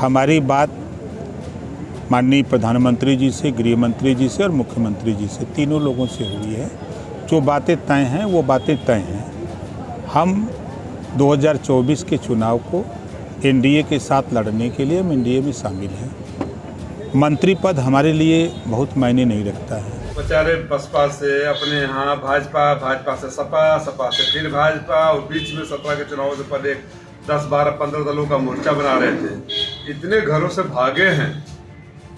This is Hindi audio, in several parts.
हमारी बात माननीय प्रधानमंत्री जी से, गृह मंत्री जी से और मुख्यमंत्री जी से, तीनों लोगों से हुई है। जो बातें तय हैं वो बातें तय हैं। हम 2024 के चुनाव को एनडीए के साथ लड़ने के लिए हम एनडीए में शामिल हैं। मंत्री पद हमारे लिए बहुत मायने नहीं रखता है। बेचारे बसपा से अपने यहाँ भाजपा, भाजपा से सपा, सपा से फिर भाजपा और बीच में 17 के चुनाव से पहले 10, 12, 15 दलों का मोर्चा बना रहे थे। इतने घरों से भागे हैं।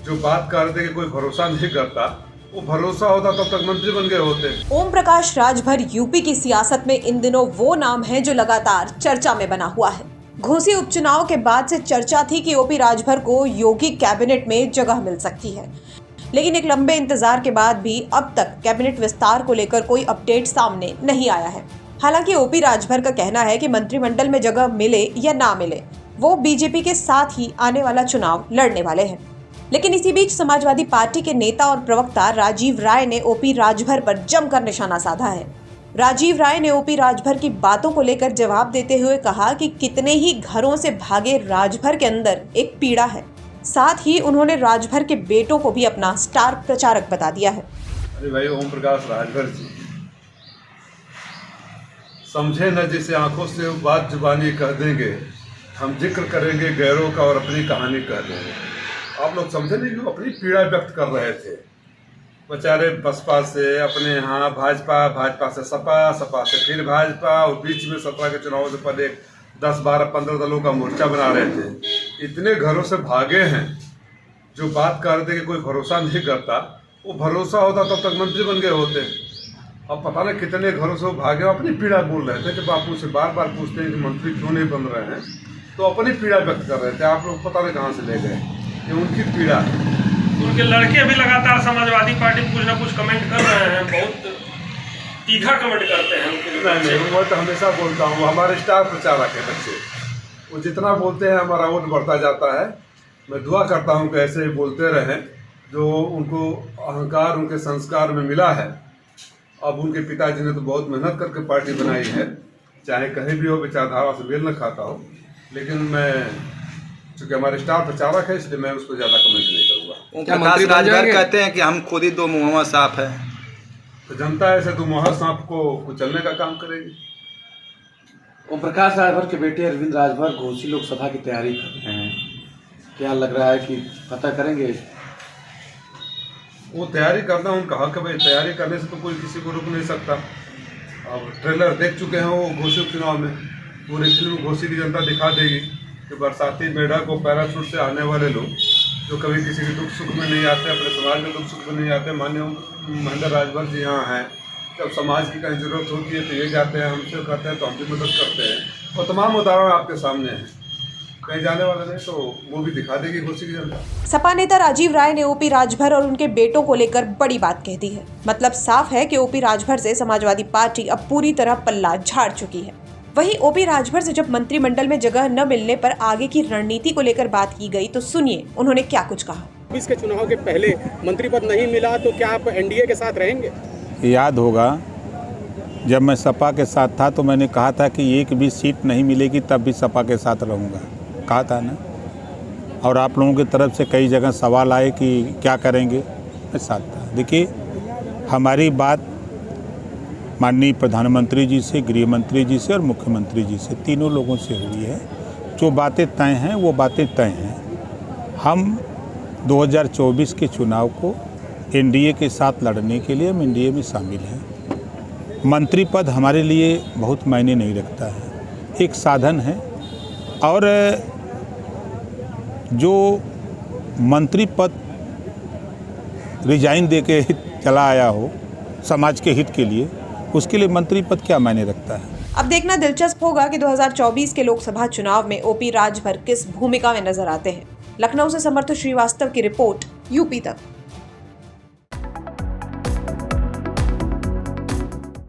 जो बात कर रहे थे कि कोई भरोसा नहीं करता, वो भरोसा होता तब तक मंत्री बन गए होते। ओम प्रकाश राजभर यूपी की सियासत में इन दिनों वो नाम है जो लगातार चर्चा में बना हुआ है। घोसी उपचुनाव के बाद से चर्चा थी कि ओपी राजभर को योगी कैबिनेट में जगह मिल सकती है, लेकिन एक लंबे इंतजार के बाद भी अब तक कैबिनेट विस्तार को लेकर कोई अपडेट सामने नहीं आया है। हालांकि ओपी राजभर का कहना है कि मंत्रिमंडल में जगह मिले या ना मिले, वो बीजेपी के साथ ही आने वाला चुनाव लड़ने वाले हैं। लेकिन इसी बीच समाजवादी पार्टी के नेता और प्रवक्ता राजीव राय ने ओपी राजभर पर जमकर निशाना साधा है। राजीव राय ने ओपी राजभर की बातों को लेकर जवाब देते हुए कहा कि कितने ही घरों से भागे राजभर के अंदर एक पीड़ा है। साथ ही उन्होंने राजभर के बेटों को भी अपना स्टार प्रचारक बता दिया है। अरे भाई, ओम प्रकाश राजभर जी समझे न, जिसे आंखों से बात जुबानी कह देंगे, हम जिक्र करेंगे गैरों का और अपनी कहानी कह देंगे। आप लोग समझे नहीं कि वो अपनी पीड़ा व्यक्त कर रहे थे। बेचारे बसपा से अपने यहाँ भाजपा, भाजपा से सपा, सपा से फिर भाजपा और बीच में 17 के चुनाव से पहले 10, 12, 15 दलों का मोर्चा बना रहे थे। इतने घरों से भागे हैं। जो बात कर रहे थे कि कोई भरोसा नहीं करता, वो भरोसा होता तब तक मंत्री बन गए होते। अब पता नहीं कितने घरों से वो भागे, अपनी पीड़ा बोल रहे थे। जब आप मुझसे बार बार पूछते हैं कि मंत्री क्यों नहीं बन रहे हैं, तो अपनी पीड़ा व्यक्त कर रहे थे। आप लोग पता नहीं कहाँ से ले गए, ये उनकी पीड़ा है। उनके लड़के भी लगातार समाजवादी पार्टी कुछ ना कुछ कमेंट कर रहे हैं, बहुत तीखा कमेंट करते हैं उनके। नहीं, वो तो हमेशा बोलता हूँ, हमारे स्टार प्रचारक है बच्चे। वो जितना बोलते हैं हमारा वोट बढ़ता जाता है। मैं दुआ करता हूँ कि ऐसे ही बोलते रहें। जो उनको अहंकार उनके संस्कार में मिला है। अब उनके पिताजी ने तो बहुत मेहनत करके पार्टी बनाई है, चाहे कहीं भी हो, विचारधारा से मेल न खाता हो। लेकिन मैं चूँकि हमारे स्टार प्रचारक है, इसलिए मैं उसको ज़्यादा कमेंट नहीं करूँगा। क्या मंत्री राजभर कहते हैं कि हम खुद ही दो मुहम्मद सांप है, तो जनता ऐसे दो मुहम्मद सांप को कुचलने का काम करेगी। ओम प्रकाश राजभर के बेटे अरविंद राजभर घोसी लोकसभा की तैयारी कर रहे हैं। क्या लग रहा है कि पता करेंगे? वो तैयारी करना उनका हक है भाई। तैयारी करने से तो कोई किसी को रोक नहीं सकता। अब ट्रेलर देख चुके हैं वो घोसी उपचुनाव में। पूरी फिल्म घोसी की जनता दिखा देगी कि बरसाती मेढक और पैराशूट से आने वाले लोग जो कभी किसी के दुख सुख में नहीं आते, अपने समाज में दुख सुख में नहीं आते। माननीय महेंद्र राजभर जी यहाँ हैं, जब समाज की कहीं जरूरत होती है तो ये जाते हैं, हमसे कहते हैं तो हम भी मदद करते हैं। और तमाम उदाहरण आपके सामने हैं। कहीं जाने वाला नहीं तो वो भी दिखा देगी घोसी की जनता। सपा नेता राजीव राय ने ओपी राजभर और उनके बेटों को लेकर बड़ी बात कह दी है। मतलब साफ है कि ओपी राजभर से समाजवादी पार्टी अब पूरी तरह पल्ला झाड़ चुकी है। वहीं ओपी राजभर से जब मंत्रिमंडल में जगह न मिलने पर आगे की रणनीति को लेकर बात की गई, तो सुनिए उन्होंने क्या कुछ कहा। 20 के चुनाव के पहले मंत्री पद नहीं मिला तो क्या आप एनडीए के साथ रहेंगे? याद होगा जब मैं सपा के साथ था तो मैंने कहा था कि एक भी सीट नहीं मिलेगी तब भी सपा के साथ रहूँगा, कहा था ना। और आप लोगों की तरफ से कई जगह सवाल आए कि क्या करेंगे, मैं साथ था। देखिए, हमारी बात माननीय प्रधानमंत्री जी से, गृह मंत्री जी से और मुख्यमंत्री जी से, तीनों लोगों से हुई है। जो बातें तय हैं वो बातें तय हैं। हम 2024 के चुनाव को एनडीए के साथ लड़ने के लिए हम एनडीए में शामिल हैं। मंत्री पद हमारे लिए बहुत मायने नहीं रखता है, एक साधन है। और जो मंत्री पद रिजाइन दे के चला आया हो समाज के हित के लिए, उसके लिए मंत्री पद क्या मायने रखता है। अब देखना दिलचस्प होगा कि 2024 के लोकसभा चुनाव में ओपी राजभर किस भूमिका में नजर आते हैं। लखनऊ से समर्थ श्रीवास्तव की रिपोर्ट, यूपी तक।